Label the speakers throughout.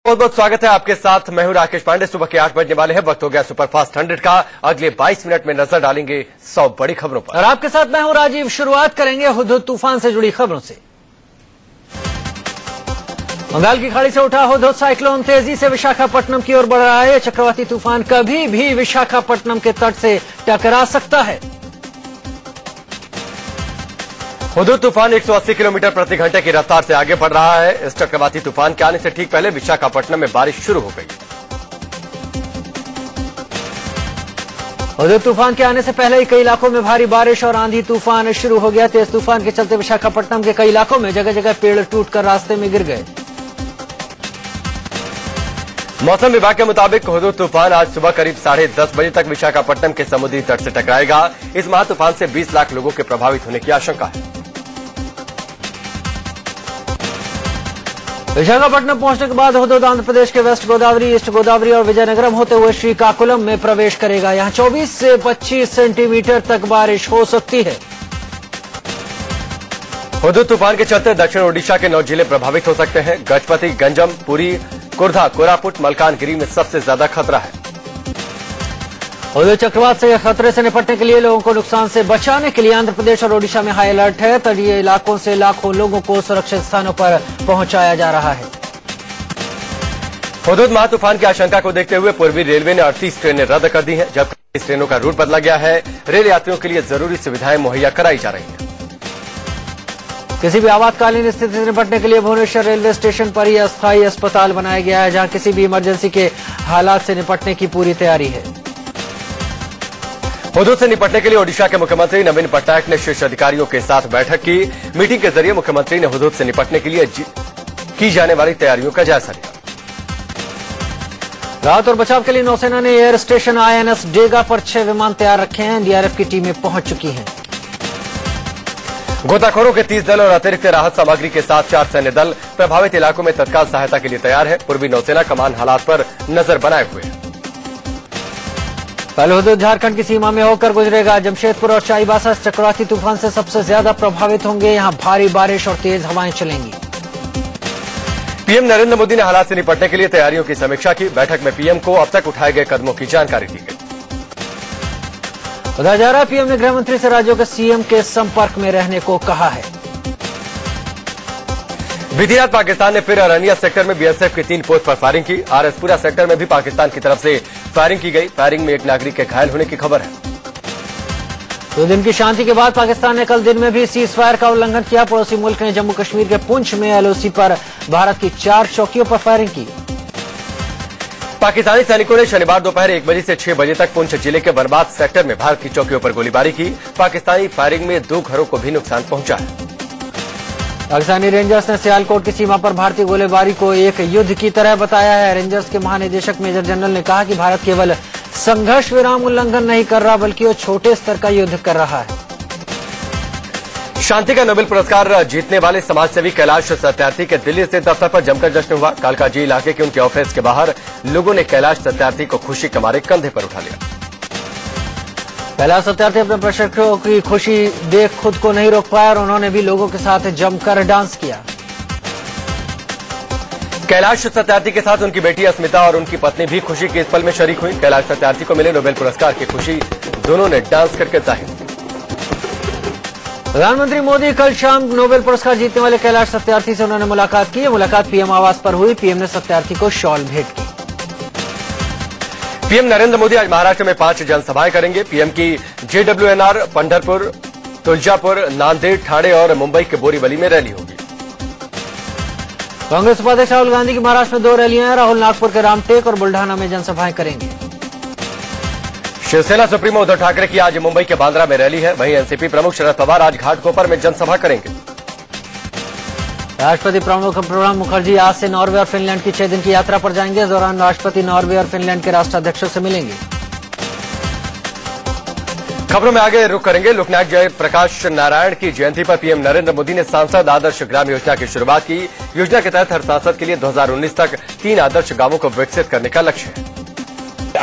Speaker 1: बहुत बहुत स्वागत है आपके साथ। मैं हूं राकेश पांडे। सुबह के 8 बजने वाले हैं। वक्त हो गया सुपरफास्ट 100 का। अगले 22 मिनट में नजर डालेंगे 100 बड़ी खबरों पर।
Speaker 2: और आपके साथ मैं हूं राजीव। शुरुआत करेंगे हुदहुद तूफान से जुड़ी खबरों से। बंगाल की खाड़ी से उठा हुदहुद साइक्लोन तेजी से विशाखापट्टनम की ओर बढ़ रहा है। चक्रवाती तूफान कभी भी विशाखापट्टनम के तट से टकरा सकता है।
Speaker 1: हुदहुद तूफान 180 किलोमीटर प्रति घंटे की रफ्तार से आगे बढ़ रहा है। इस चक्रवाती तूफान के आने से ठीक पहले विशाखापट्टनम में बारिश शुरू हो गई।
Speaker 2: हुदहुद तूफान के आने से पहले ही कई इलाकों में भारी बारिश और आंधी तूफान शुरू हो गया। तेज तूफान के चलते विशाखापट्टनम के कई इलाकों में जगह जगह पेड़ टूटकर रास्ते में गिर गए।
Speaker 1: मौसम विभाग के मुताबिक हुदहुद तूफान आज सुबह करीब 10:30 बजे तक विशाखापट्टनम के समुद्री तट से टकराएगा। इस महातूफान से 20 लाख लोगों के प्रभावित होने की आशंका है।
Speaker 2: विशाखापट्टनम पहुंचने के बाद हुदहुद आंध्र प्रदेश के वेस्ट गोदावरी, ईस्ट गोदावरी और विजयनगरम होते हुए श्रीकाकुलम में प्रवेश करेगा। यहां 24 से 25 सेंटीमीटर तक बारिश हो सकती है।
Speaker 1: हुदहुद तूफान के चलते दक्षिण ओडिशा के 9 जिले प्रभावित हो सकते हैं। गजपति, गंजम, पुरी, कुर्धा, कोरापुट, मलकानगिरी में सबसे ज्यादा खतरा है।
Speaker 2: हुदहुद चक्रवात से खतरे से निपटने के लिए लोगों को नुकसान से बचाने के लिए आंध्र प्रदेश और ओडिशा में हाई अलर्ट है। तटीय इलाकों से लाखों लोगों को सुरक्षित स्थानों पर पहुंचाया जा रहा है।
Speaker 1: हुदहुद महातूफान की आशंका को देखते हुए पूर्वी रेलवे ने 38 ट्रेनें रद्द कर दी हैं, जबकि इस ट्रेनों का रूट बदला गया है। रेल यात्रियों के लिए जरूरी सुविधाएं मुहैया कराई जा रही हैं।
Speaker 2: किसी भी आपातकालीन स्थिति से निपटने के लिए भुवनेश्वर रेलवे स्टेशन पर ही अस्थायी अस्पताल बनाया गया है, जहां किसी भी इमरजेंसी के हालात से निपटने की पूरी तैयारी है।
Speaker 1: हुदहुद से निपटने के लिए ओडिशा के मुख्यमंत्री नवीन पटनायक ने शीर्ष अधिकारियों के साथ बैठक की। मीटिंग के जरिए मुख्यमंत्री ने हुदहुद से निपटने के लिए की जाने वाली तैयारियों का जायजा लिया।
Speaker 2: राहत और बचाव के लिए नौसेना ने एयर स्टेशन INS डेगा पर 6 विमान तैयार रखे हैं। NDRF की टीमें पहुंच चुकी हैं।
Speaker 1: गोताखोरों के 30 दल और अतिरिक्त राहत सामग्री के साथ 4 सैन्य दल प्रभावित इलाकों में तत्काल सहायता के लिए तैयार है। पूर्वी नौसेना कमान हालात पर नजर बनाए हुए है।
Speaker 2: कल हुदहुद झारखंड की सीमा में होकर गुजरेगा। जमशेदपुर और चाईबासा इस चक्रवाती तूफान से सबसे ज्यादा प्रभावित होंगे। यहां भारी बारिश और तेज हवाएं चलेंगी।
Speaker 1: पीएम नरेंद्र मोदी ने हालात से निपटने के लिए तैयारियों की समीक्षा की। बैठक में पीएम को अब तक उठाए गए कदमों की जानकारी दी गई।
Speaker 2: बताया जा रहा है पीएम ने गृह मंत्री से राज्यों के सीएम के संपर्क में रहने को कहा है।
Speaker 1: बीती रात पाकिस्तान ने फिर अरनिया सेक्टर में BSF की 3 पोस्ट पर फायरिंग की। RSपुरा सेक्टर में भी पाकिस्तान की तरफ से फायरिंग की गई। फायरिंग में एक नागरिक के घायल होने की खबर है।
Speaker 2: 2 दिन की शांति के बाद पाकिस्तान ने कल दिन में भी सीज फायर का उल्लंघन किया। पड़ोसी मुल्क ने जम्मू कश्मीर के पुंछ में LOC पर भारत की 4 चौकियों पर फायरिंग की।
Speaker 1: पाकिस्तानी सैनिकों ने शनिवार दोपहर 1 बजे से 6 बजे तक पुंछ जिले के बर्बाद सेक्टर में भारत की चौकियों पर गोलीबारी की। पाकिस्तानी फायरिंग में 2 घरों को भी नुकसान पहुंचा है।
Speaker 2: पाकिस्तानी रेंजर्स ने सियालकोट की सीमा पर भारतीय गोलीबारी को एक युद्ध की तरह बताया है। रेंजर्स के महानिदेशक मेजर जनरल ने कहा कि भारत केवल संघर्ष विराम उल्लंघन नहीं कर रहा, बल्कि वो छोटे स्तर का युद्ध कर रहा है।
Speaker 1: शांति का नोबेल पुरस्कार जीतने वाले समाजसेवी कैलाश सत्यार्थी के दिल्ली स्थित दफ्तर पर जमकर जश्न हुआ। कालकाजी इलाके के उनके ऑफिस के बाहर लोगों ने कैलाश सत्यार्थी को खुशी के मारे कंधे पर उठा लिया।
Speaker 2: कैलाश सत्यार्थी अपने प्रशिक्षकों की खुशी देख खुद को नहीं रोक पाया और उन्होंने भी लोगों के साथ जमकर डांस किया।
Speaker 1: कैलाश सत्यार्थी के साथ उनकी बेटी अस्मिता और उनकी पत्नी भी खुशी के इस पल में शरीक हुई। कैलाश सत्यार्थी को मिले नोबेल पुरस्कार की खुशी दोनों ने डांस करके जाहिर।
Speaker 2: प्रधानमंत्री मोदी कल शाम नोबेल पुरस्कार जीतने वाले कैलाश सत्यार्थी से उन्होंने मुलाकात की। मुलाकात पीएम आवास पर हुई। पीएम ने सत्यार्थी को शॉल भेंट की।
Speaker 1: पीएम नरेंद्र मोदी आज महाराष्ट्र में 5 जनसभाएं करेंगे। पीएम की JWNR, पंढरपुर, तुलजापुर, नांदेड़, ठाणे और मुंबई के बोरीवली में रैली होगी।
Speaker 2: कांग्रेस उपाध्यक्ष राहुल गांधी की महाराष्ट्र में 2 रैलियां हैं। राहुल नागपुर के रामटेक और बुल्ढाना में जनसभाएं करेंगे।
Speaker 1: शिवसेना सुप्रीमो उद्धव ठाकरे की आज मुंबई के बांद्रा में रैली है। वहीं एनसीपी प्रमुख शरद पवार आज घाटकोपर में जनसभा करेंगे।
Speaker 2: राष्ट्रपति प्रणब मुखर्जी आज से नॉर्वे और फिनलैंड की 6 दिन की यात्रा पर जाएंगे। इस दौरान राष्ट्रपति नॉर्वे और फिनलैंड के राष्ट्राध्यक्षों से मिलेंगे।
Speaker 1: खबरों में आगे रुख करेंगे। लोकनायक जयप्रकाश नारायण की जयंती पर पीएम नरेंद्र मोदी ने सांसद आदर्श ग्राम योजना की शुरुआत की। योजना के तहत हर सांसद के लिए 2019 तक 3 आदर्श गांवों को विकसित करने का लक्ष्य है।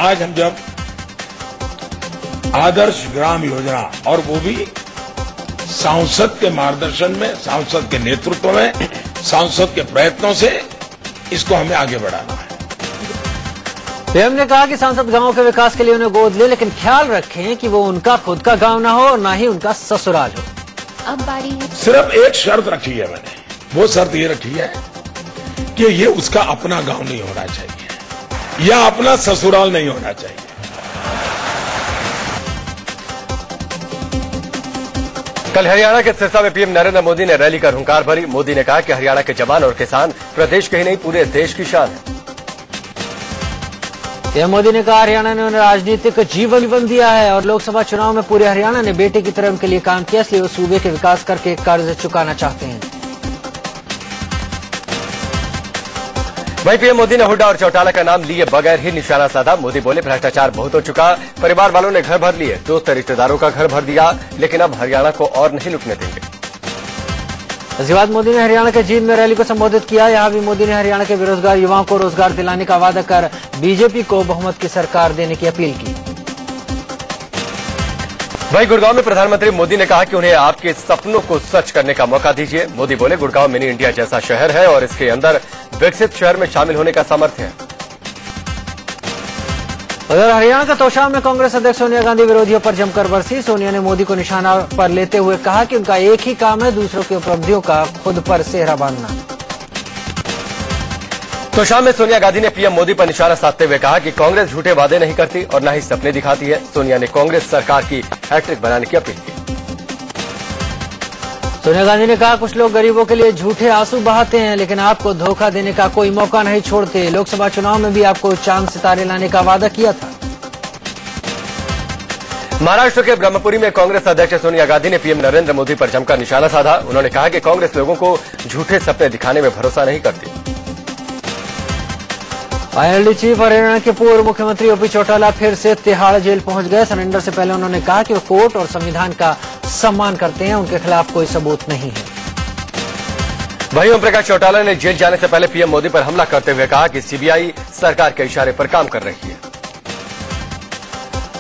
Speaker 3: आज हम जब आदर्श ग्राम योजना और वो भी सांसद के मार्गदर्शन में, सांसद के नेतृत्व में, सांसद के प्रयत्नों से इसको हमें आगे बढ़ाना है।
Speaker 2: पीएम ने कहा कि सांसद गांवों के विकास के लिए उन्हें गोद ले, लेकिन ख्याल रखें कि वो उनका खुद का गांव ना हो और ना ही उनका ससुराल हो।
Speaker 4: अब बारी है।
Speaker 3: सिर्फ एक शर्त रखी है मैंने, वो शर्त ये रखी है कि ये उसका अपना गांव नहीं होना चाहिए या अपना ससुराल नहीं होना चाहिए।
Speaker 1: कल हरियाणा के सिरसा में पीएम नरेंद्र मोदी ने रैली कर हुंकार भरी। मोदी ने कहा कि हरियाणा के जवान और किसान प्रदेश के ही नहीं पूरे देश की शान है।
Speaker 2: पीएम मोदी ने कहा हरियाणा ने उन्हें राजनीतिक जीवन दिया है और लोकसभा चुनाव में पूरे हरियाणा ने बेटे की तरह उनके लिए काम किया, इसलिए वो सूबे के विकास करके कर्ज चुकाना चाहते हैं।
Speaker 1: वहीं पीएम मोदी ने हुड्डा और चौटाला का नाम लिए बगैर ही निशाना साधा। मोदी बोले भ्रष्टाचार बहुत हो चुका, परिवार वालों ने घर भर लिए, दोस्त रिश्तेदारों का घर भर दिया, लेकिन अब हरियाणा को और नहीं लुटने देंगे।
Speaker 2: इसके बाद मोदी ने हरियाणा के जींद में रैली को संबोधित किया। यहां भी मोदी ने हरियाणा के बेरोजगार युवाओं को रोजगार दिलाने का वादा कर बीजेपी को बहुमत की सरकार देने की अपील की।
Speaker 1: वहीं गुड़गांव में प्रधानमंत्री मोदी ने कहा कि उन्हें आपके सपनों को सच करने का मौका दीजिए। मोदी बोले गुड़गांव मिनी इंडिया जैसा शहर है और इसके अंदर विकसित शहर में शामिल होने का सामर्थ्य है।
Speaker 2: उधर हरियाणा का तोशाम में कांग्रेस अध्यक्ष सोनिया गांधी विरोधियों पर जमकर बरसी। सोनिया ने मोदी को निशाना पर लेते हुए कहा कि उनका एक ही काम है, दूसरों की उपलब्धियों का खुद पर सेहरा बांधना।
Speaker 1: तोशाम में सोनिया गांधी ने पीएम मोदी पर निशाना साधते हुए कहा कि कांग्रेस झूठे वादे नहीं करती और न ही सपने दिखाती है। सोनिया ने कांग्रेस सरकार की हैट्रिक बनाने की अपील की।
Speaker 2: सोनिया गांधी ने कहा कुछ लोग गरीबों के लिए झूठे आंसू बहाते हैं, लेकिन आपको धोखा देने का कोई मौका नहीं छोड़ते। लोकसभा चुनाव में भी आपको चांद सितारे लाने का वादा किया था।
Speaker 1: महाराष्ट्र के ब्रह्मपुरी में कांग्रेस अध्यक्ष सोनिया गांधी ने पीएम नरेंद्र मोदी पर जमकर निशाना साधा। उन्होंने कहा कि कांग्रेस लोगों को झूठे सपने दिखाने में भरोसा नहीं करती।
Speaker 2: आईएनएलडी चीफ हरियाणा के पूर्व मुख्यमंत्री ओपी चौटाला फिर से तिहाड़ जेल पहुंच गए। सरेंडर से पहले उन्होंने कहा कि वो कोर्ट और संविधान का सम्मान करते हैं, उनके खिलाफ कोई सबूत नहीं है।
Speaker 1: वहीं ओम प्रकाश चौटाला ने जेल जाने से पहले पीएम मोदी पर हमला करते हुए कहा कि सीबीआई सरकार के इशारे पर काम कर रही है।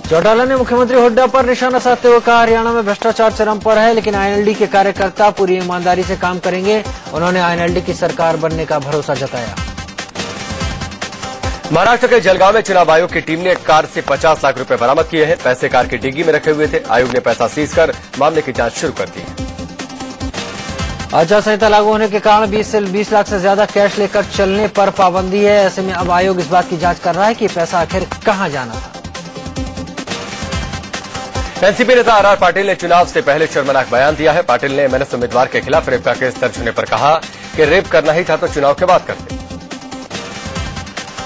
Speaker 2: चौटाला ने मुख्यमंत्री हुड्डा पर निशाना साधते हुए कहा हरियाणा में भ्रष्टाचार चरम पर है, लेकिन आईएनएलडी के कार्यकर्ता पूरी ईमानदारी से काम करेंगे। उन्होंने आईएनएलडी की सरकार बनने का भरोसा जताया।
Speaker 1: महाराष्ट्र के जलगांव में चुनाव आयोग की टीम ने एक कार से 50 लाख रुपए बरामद किए हैं। पैसे कार की डिग्गी में रखे हुए थे। आयोग ने पैसा सीज कर मामले की जांच शुरू कर दी है।
Speaker 2: आचार संहिता लागू होने के कारण 20 लाख से ज्यादा कैश लेकर चलने पर पाबंदी है। ऐसे में अब आयोग इस बात की जांच कर रहा है कि पैसा आखिर कहां जाना था।
Speaker 1: एनसीपी नेता आर पाटिल ने चुनाव से पहले शर्मनाक बयान दिया है। पाटिल ने एमएनएस उम्मीदवार के खिलाफ रेप का केस दर्ज होने पर कहा कि रेप करना ही था तो चुनाव के बाद करते।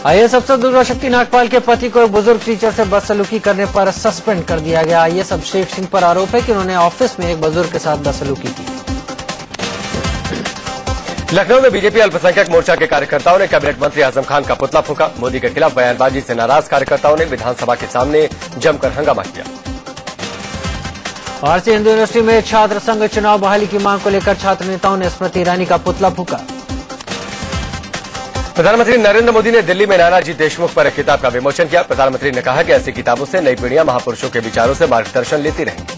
Speaker 2: आईएएस अफसर दुर्गा शक्ति नागपाल के पति को एक बुजुर्ग टीचर से बदसलूकी करने पर सस्पेंड कर दिया गया। आईएएस अभिषेक सिंह पर आरोप है कि उन्होंने ऑफिस में एक बुजुर्ग के साथ बदसलूकी की।
Speaker 1: लखनऊ में बीजेपी अल्पसंख्यक मोर्चा के कार्यकर्ताओं ने कैबिनेट मंत्री आजम खान का पुतला फूंका। मोदी के खिलाफ बयानबाजी से नाराज कार्यकर्ताओं ने विधानसभा के सामने जमकर हंगामा किया।
Speaker 2: भारतीय हिंदू यूनिवर्सिटी में छात्र संघ चुनाव बहाली की मांग को लेकर छात्र नेताओं ने स्मृति ईरानी का पुतला फूंका।
Speaker 1: प्रधानमंत्री नरेंद्र मोदी ने दिल्ली में नानाजी देशमुख पर एक किताब का विमोचन किया। प्रधानमंत्री ने कहा कि ऐसी किताबों से नई पीढ़ियां महापुरुषों के विचारों से मार्गदर्शन लेती रहेंगी।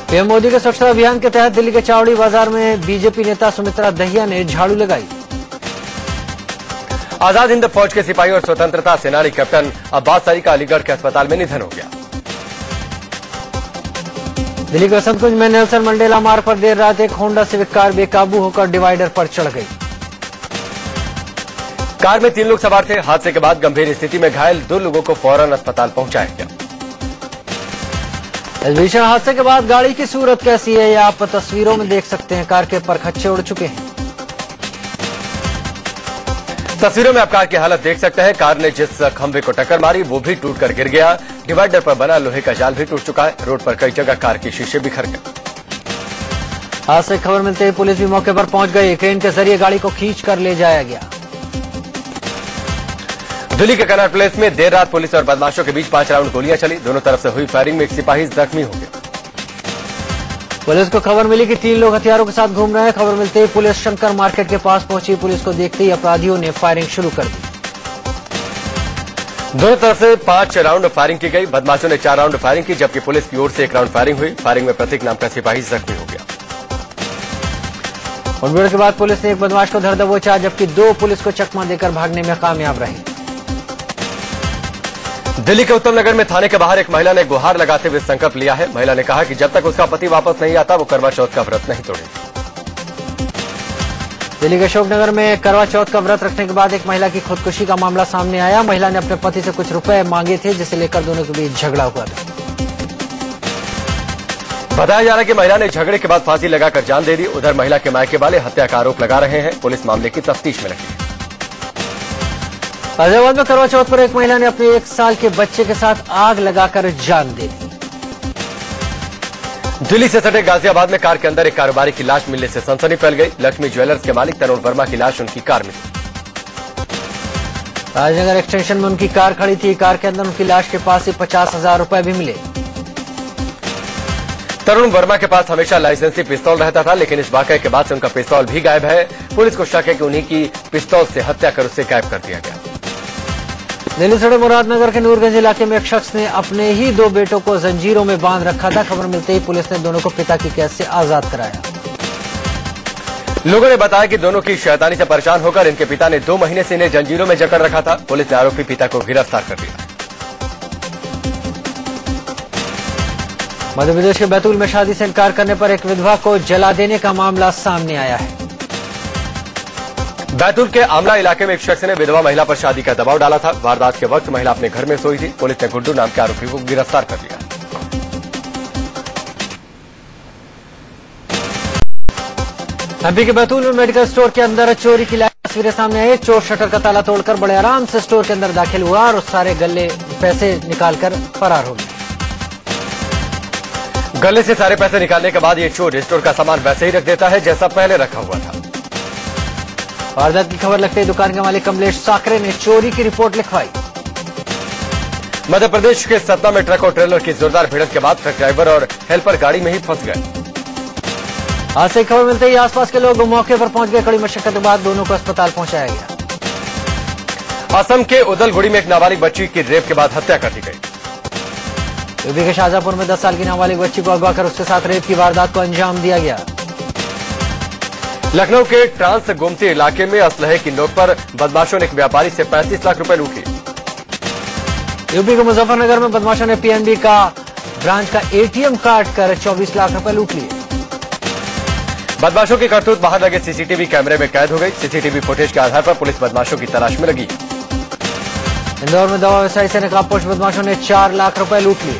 Speaker 2: पीएम मोदी के स्वच्छता अभियान के तहत दिल्ली के चावड़ी बाजार में बीजेपी नेता सुमित्रा दहिया ने झाड़ू लगाई।
Speaker 1: आजाद हिंद फौज के सिपाही और स्वतंत्रता सेनानी कैप्टन अब्बास अली का अलीगढ़ के अस्पताल में निधन हो गया।
Speaker 2: दिल्ली के वसंतकुंज में नेल्सन मंडेला मार्ग पर देर रात एक होंडा सिविक कार बेकाबू होकर डिवाइडर पर चढ़ गई।
Speaker 1: कार में 3 लोग सवार थे। हादसे के बाद गंभीर स्थिति में घायल 2 लोगों को फौरन अस्पताल पहुंचाया गया।
Speaker 2: इस भीषण हादसे के बाद गाड़ी की सूरत कैसी है, यह आप तस्वीरों में देख सकते हैं। कार के परखच्चे उड़ चुके हैं।
Speaker 1: तस्वीरों में आप कार की हालत देख सकते हैं। कार ने जिस खंभे को टक्कर मारी वो भी टूटकर गिर गया। डिवाइडर पर बना लोहे का जाल भी टूट चुका है। रोड पर कई जगह कार के शीशे बिखर गए।
Speaker 2: हादसे की खबर मिलते ही पुलिस भी मौके पर पहुंच गई। क्रेन के जरिए गाड़ी को खींच कर ले जाया गया।
Speaker 1: दिल्ली के कनॉट प्लेस में देर रात पुलिस और बदमाशों के बीच 5 राउंड गोलियां चली। दोनों तरफ से हुई फायरिंग में एक सिपाही जख्मी हो गया।
Speaker 2: पुलिस को खबर मिली कि 3 लोग हथियारों के साथ घूम रहे हैं। खबर मिलते ही पुलिस शंकर मार्केट के पास पहुंची। पुलिस को देखते ही अपराधियों ने फायरिंग शुरू कर दी।
Speaker 1: दोनों तरफ से 5 राउंड फायरिंग की गई। बदमाशों ने 4 राउंड फायरिंग की, जबकि पुलिस की ओर से 1 राउंड फायरिंग हुई। फायरिंग में प्रतीक नाम का सिपाही जख्मी हो गया।
Speaker 2: मुठभेड़ के बाद पुलिस ने एक बदमाश को धर दबोचा, जबकि 2 पुलिस को चकमा देकर भागने में कामयाब रही।
Speaker 1: दिल्ली के उत्तम नगर में थाने के बाहर एक महिला ने गुहार लगाते हुए संकल्प लिया है। महिला ने कहा कि जब तक उसका पति वापस नहीं आता वो करवा चौथ का व्रत नहीं तोड़ेगी।
Speaker 2: दिल्ली के अशोकनगर में करवा चौथ का व्रत रखने के बाद एक महिला की खुदकुशी का मामला सामने आया। महिला ने अपने पति से कुछ रुपए मांगे थे, जिसे लेकर दोनों के बीच झगड़ा हुआ था।
Speaker 1: बताया जा रहा है कि महिला ने झगड़े के बाद फांसी लगाकर जान दे दी। उधर महिला के मायके वाले हत्या का आरोप लगा रहे हैं। पुलिस मामले की तफ्तीश में लगी है।
Speaker 2: फैजाबाद में करवा चौथ पर एक महिला ने अपने 1 साल के बच्चे के साथ आग लगाकर जान दे दी।
Speaker 1: दिल्ली से सटे गाजियाबाद में कार के अंदर एक कारोबारी की लाश मिलने से सनसनी फैल गई। लक्ष्मी ज्वेलर्स के मालिक तरुण वर्मा की लाश उनकी कार में थी।
Speaker 2: राजनगर एक्सटेंशन में उनकी कार खड़ी थी। कार के अंदर उनकी लाश के पास से 50,000 रुपए भी मिले।
Speaker 1: तरुण वर्मा के पास हमेशा लाइसेंसी पिस्तौल रहता था, लेकिन इस वाकये के बाद से उनका पिस्तौल भी गायब है। पुलिस को शक है कि उन्हीं की पिस्तौल से हत्या कर उसे गायब कर दिया गया।
Speaker 2: दिल्ली सड़क मुरादनगर के नूरगंज इलाके में एक शख्स ने अपने ही 2 बेटों को जंजीरों में बांध रखा था। खबर मिलते ही पुलिस ने दोनों को पिता की कैद से आजाद कराया।
Speaker 1: लोगों ने बताया कि दोनों की शैतानी से परेशान होकर इनके पिता ने 2 महीने से इन्हें जंजीरों में जकड़ रखा था। पुलिस ने आरोपी पिता को गिरफ्तार कर लिया।
Speaker 2: मध्य प्रदेश के बैतूल में शादी से इनकार करने पर एक विधवा को जला देने का मामला सामने आया है।
Speaker 1: बैतूल के आमला इलाके में एक शख्स ने विधवा महिला पर शादी का दबाव डाला था। वारदात के वक्त महिला अपने घर में सोई थी। पुलिस ने गुड्डू नाम के आरोपी को गिरफ्तार कर लिया।
Speaker 2: एमपी के बैतूल में मेडिकल स्टोर के अंदर चोरी की तस्वीरें सामने आई। चोर शटर का ताला तोड़कर बड़े आराम से स्टोर के अंदर दाखिल हुआ और सारे गले पैसे निकालकर फरार हो गए।
Speaker 1: गले से सारे पैसे निकालने के बाद ये चोर स्टोर का सामान वैसे ही रख देता है जैसा पहले रखा हुआ था।
Speaker 2: वारदात की खबर लगते ही दुकान के मालिक कमलेश साकरे ने चोरी की रिपोर्ट लिखवाई।
Speaker 1: मध्य प्रदेश के सतना में ट्रक और ट्रेलर की जोरदार भिड़ंत के बाद ट्रक ड्राइवर और हेल्पर गाड़ी में ही फंस गए।
Speaker 2: आज से खबर मिलते ही आसपास के लोग मौके पर पहुंच गए। कड़ी मशक्कत के बाद दोनों को अस्पताल पहुंचाया गया।
Speaker 1: असम के उदलगुड़ी में एक नाबालिग बच्ची की रेप के बाद हत्या कर दी गई।
Speaker 2: यूपी के शाहजहांपुर में 10 साल की नाबालिग बच्ची को अगवा कर उसके साथ रेप की वारदात को अंजाम दिया गया।
Speaker 1: लखनऊ के ट्रांस गोमती इलाके में असलहे की नोक पर बदमाशों ने एक व्यापारी से 35 लाख रुपए लूट लिए।
Speaker 2: यूपी के मुजफ्फरनगर में बदमाशों ने पीएनबी का ब्रांच का एटीएम काट कर 24 लाख रुपए लूट लिए।
Speaker 1: बदमाशों की करतूत बाहर लगे सीसीटीवी कैमरे में कैद हो गई। सीसीटीवी फुटेज के आधार पर पुलिस बदमाशों की तलाश में लगी।
Speaker 2: इंदौर में दवा व्यवसायी से नकाबपोश बदमाशों ने 4 लाख रुपए लूट लिए।